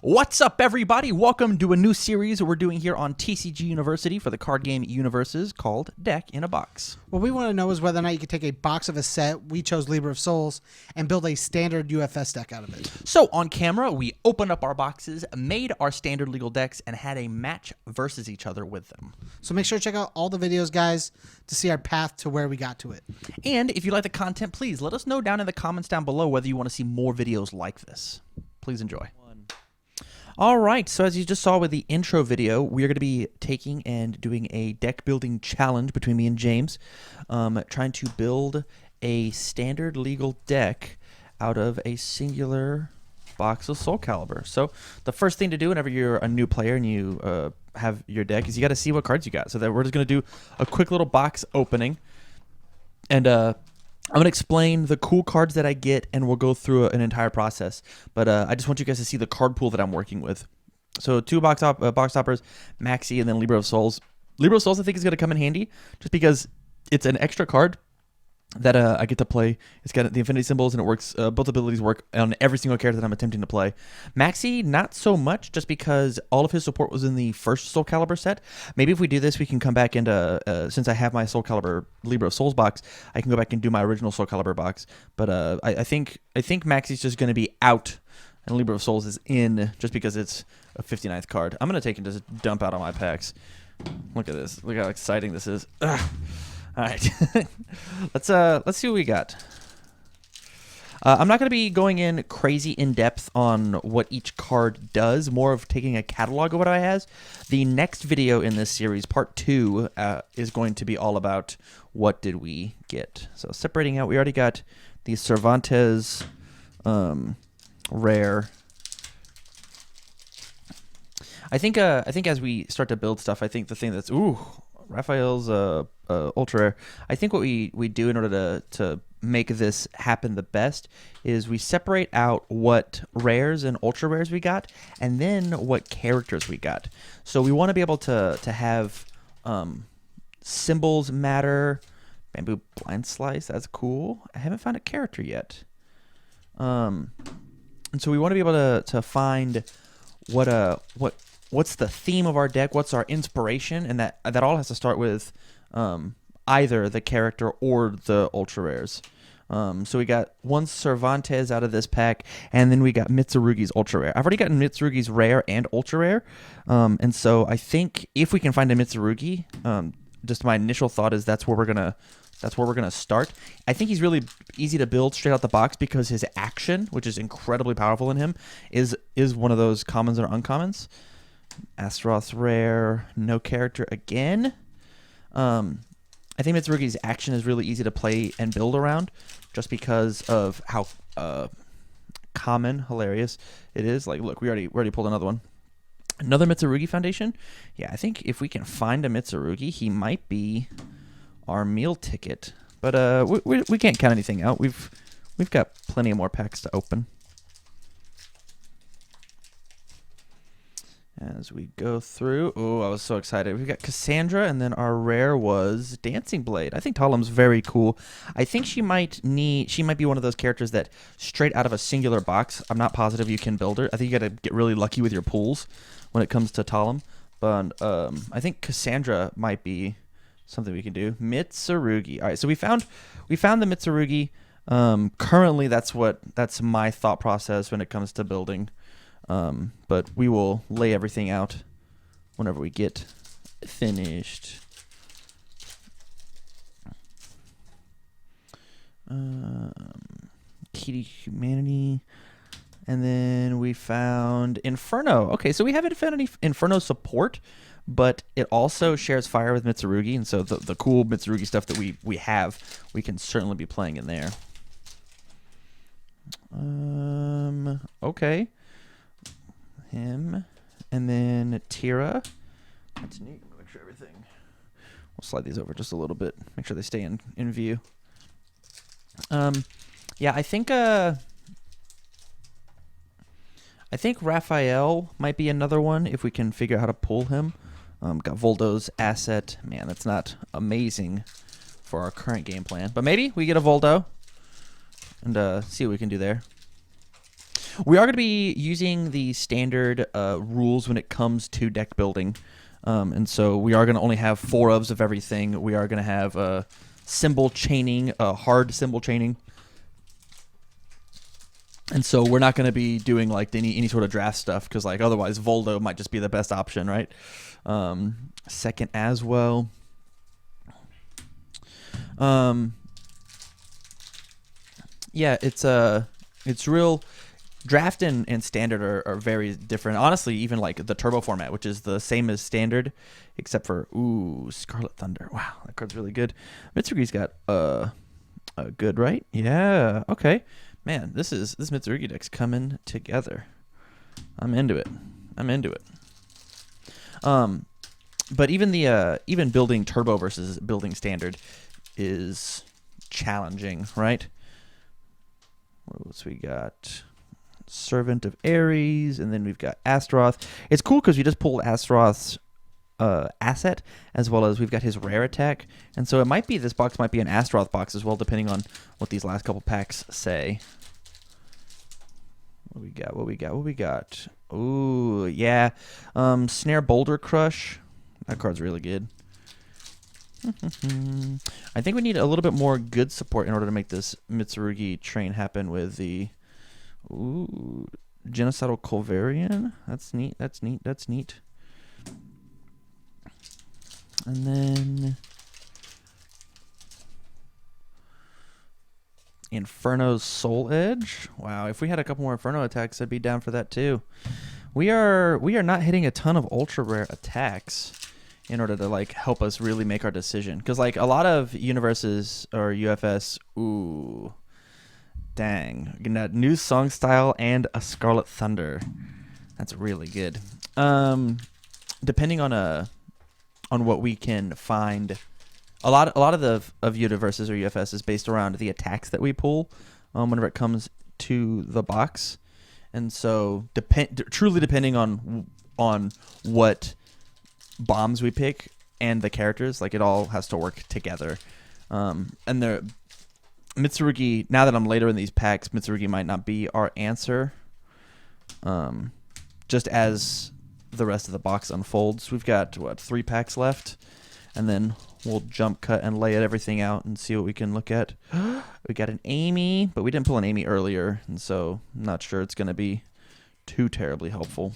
What's up, everybody? Welcome to a new series we're doing here on TCG University for the card game UniVersus called Deck in a Box. What we want to know is whether or not you could take a box of a set, we chose Libra of Souls, and build a standard UFS deck out of it. So on camera, we opened up our boxes, made our standard legal decks, and had a match versus each other with them. So make sure to check out all the videos, guys, to see our path to where we got to it. And if you like the content, please let us know down in the comments down below whether you want to see more videos like this. Please enjoy. All right, so as you just saw with the intro video, we are going to be taking and doing a deck building challenge between me and James, trying to build a standard legal deck out of a singular box of Soul Calibur. So the first thing to do whenever you're a new player and you have your deck is you got to see what cards you got. So that we're just going to do a quick little box opening, and I'm going to explain the cool cards that I get, and we'll go through an entire process. But I just want you guys to see the card pool that I'm working with. So two box toppers, Maxi, and then Libra of Souls. Libra of Souls I think is going to come in handy just because it's an extra card that I get to play. It's got the infinity symbols, and it works. Both abilities work on every single character that I'm attempting to play. Maxi, not so much, just because all of his support was in the first Soul Calibur set. Maybe if we do this, we can come back into, since I have my Soul Calibur Libra of Souls box, I can go back and do my original Soul Calibur box. But I think Maxi's just going to be out, and Libra of Souls is in, just because it's a 59th card. I'm going to take and just dump out all my packs. Look at this. Look how exciting this is. Ugh. All right, let's see what we got. I'm not going to be going in crazy in depth on what each card does, more of taking a catalog of what I has. The next video in this series, part 2, is going to be all about what did we get. So separating out, we already got the Cervantes rare. I think as we start to build stuff, I think the thing that's Raphael's ultra rare. I think what we do in order to make this happen the best is we separate out what rares and ultra rares we got, and then what characters we got. So we want to be able to have symbols matter. Bamboo Blind Slice, that's cool. I haven't found a character yet. And so we want to be able to find what's the theme of our deck, what's our inspiration, and that all has to start with either the character or the ultra rares. So we got one Cervantes out of this pack, and then we got Mitsurugi's ultra rare. I've already gotten Mitsurugi's rare and ultra rare, and so I think if we can find a Mitsurugi, just my initial thought is that's where we're gonna start. I think he's really easy to build straight out the box because his action, which is incredibly powerful in him, is one of those commons or uncommons. Astaroth's rare, no character again. I think Mitsurugi's action is really easy to play and build around just because of how hilarious it is. Like, look, we already pulled another one. Another Mitsurugi Foundation. Yeah, I think if we can find a Mitsurugi, he might be our meal ticket. But we can't count anything out. We've got plenty of more packs to open. As we go through, I was so excited. We've got Cassandra, and then our rare was Dancing Blade. I think Talam's very cool. I think she might be one of those characters that straight out of a singular box, I'm not positive you can build her. I think you got to get really lucky with your pools when it comes to Talam. But I think Cassandra might be something we can do. Mitsurugi. All right, so we found the Mitsurugi. Currently, that's my thought process when it comes to building. But we will lay everything out whenever we get finished. Key to Humanity. And then we found Inferno. Okay, so we haven't found any Inferno support, but it also shares fire with Mitsurugi, and so the cool Mitsurugi stuff that we have, we can certainly be playing in there. Okay. Him, and then Tira. That's neat. Make sure everything. We'll slide these over just a little bit. Make sure they stay in view. Yeah, I think Raphael might be another one if we can figure out how to pull him. Got Voldo's asset. Man, that's not amazing for our current game plan, but maybe we get a Voldo and see what we can do there. We are going to be using the standard rules when it comes to deck building. And so we are going to only have 4 ofs of everything. We are going to have symbol chaining, hard symbol chaining. And so we're not going to be doing like any sort of draft stuff because like otherwise Voldo might just be the best option, right? Second as well. Yeah, it's real. Draft and standard are very different. Honestly, even like the turbo format, which is the same as standard, except for Scarlet Thunder. Wow, that card's really good. Mitsurugi's got good, right? Yeah. Okay. Man, this Mitsurugi deck's coming together. I'm into it. But even even building turbo versus building standard is challenging, right? What else we got? Servant of Ares, and then we've got Astaroth. It's cool because we just pulled Astaroth's asset, as well as we've got his rare attack, and so it might be this box might be an Astaroth box as well, depending on what these last couple packs say. What we got? Ooh, yeah. Snare Boulder Crush. That card's really good. I think we need a little bit more good support in order to make this Mitsurugi train happen with the Genocidal Culvarian. That's neat. And then Inferno's Soul Edge. Wow, if we had a couple more Inferno attacks, I'd be down for that too. We are not hitting a ton of ultra rare attacks in order to like help us really make our decision. Because like a lot of UniVersus or UFS, dang, getting that new song style and a Scarlet Thunder. That's really good. Depending on what we can find, a lot of UniVersus or UFS is based around the attacks that we pull whenever it comes to the box, and so truly depending on what bombs we pick and the characters, like it all has to work together. And the Mitsurugi, now that I'm later in these packs, Mitsurugi might not be our answer. Just as the rest of the box unfolds, we've got 3 packs left, and then we'll jump cut and lay everything out and see what we can look at. We got an Amy, but we didn't pull an Amy earlier, and so I'm not sure it's going to be too terribly helpful.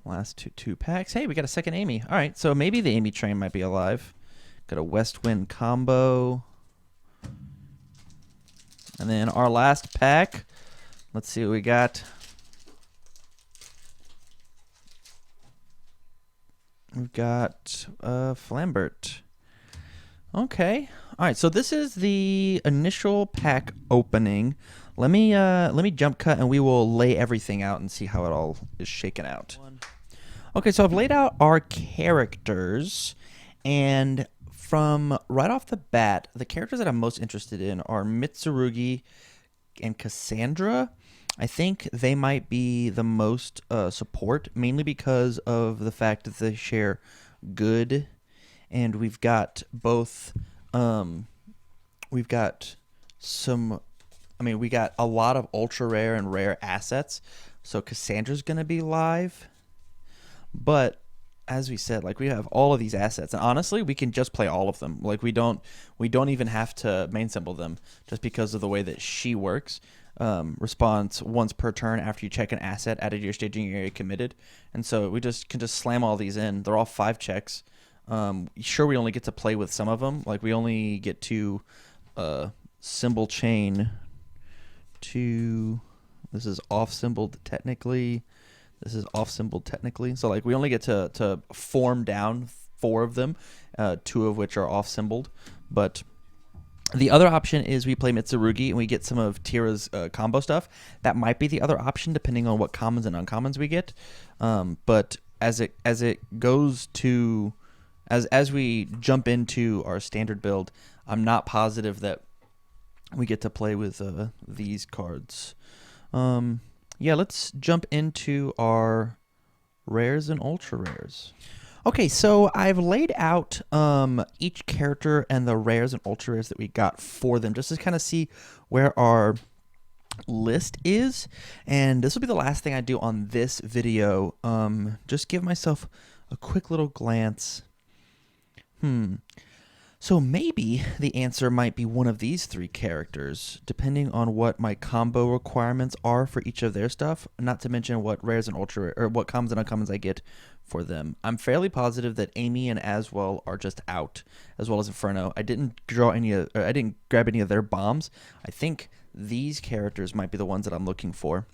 Last two packs. Hey, we got a second Amy. All right, so maybe the Amy train might be alive. Got a West Wind combo. And then our last pack. Let's see what we got. We've got Flambert. Okay. All right, so this is the initial pack opening. Let me jump cut and we will lay everything out and see how it all is shaken out. Okay, so I've laid out our characters, and from right off the bat, the characters that I'm most interested in are Mitsurugi and Cassandra. I think they might be the most support, mainly because of the fact that they share good, and we've got both. We've got some. I mean, we got a lot of ultra rare and rare assets, so Cassandra's gonna be live. But as we said, like we have all of these assets, and honestly, we can just play all of them. Like we don't even have to main symbol them, just because of the way that she works. Response once per turn after you check an asset added to your staging area committed, and so we can just slam all these in. They're all 5 checks. Sure, we only get to play with some of them. Like we only get to symbol chain to. This is off symboled technically. This is off symboled technically. So like we only get to form down 4 of them, 2 of which are off symboled. But the other option is we play Mitsurugi and we get some of Tira's combo stuff. That might be the other option depending on what commons and uncommons we get. But as it goes to as we jump into our standard build, I'm not positive that we get to play with these cards. Yeah, let's jump into our rares and ultra rares. Okay, so I've laid out each character and the rares and ultra rares that we got for them, just to kind of see where our list is. And this will be the last thing I do on this video. Just give myself a quick little glance. So maybe the answer might be one of these three characters, depending on what my combo requirements are for each of their stuff, not to mention what rares and ultra or what commons and uncommons I get for them. I'm fairly positive that Amy and Aswell are just out, as well as Inferno. I didn't grab any of their bombs. I think these characters might be the ones that I'm looking for.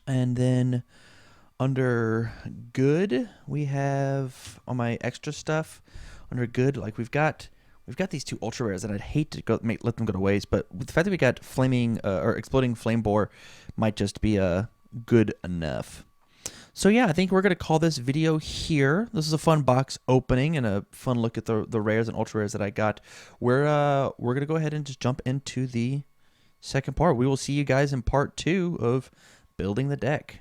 And then under good, we have on my extra stuff. Under good, like we've got these two ultra rares that I'd hate to let them go to waste, but with the fact that we got flaming or exploding flame bore might just be good enough. So yeah, I think we're gonna call this video here. This is a fun box opening and a fun look at the rares and ultra rares that I got. We're gonna go ahead and just jump into the second part. We will see you guys in part 2 of building the deck.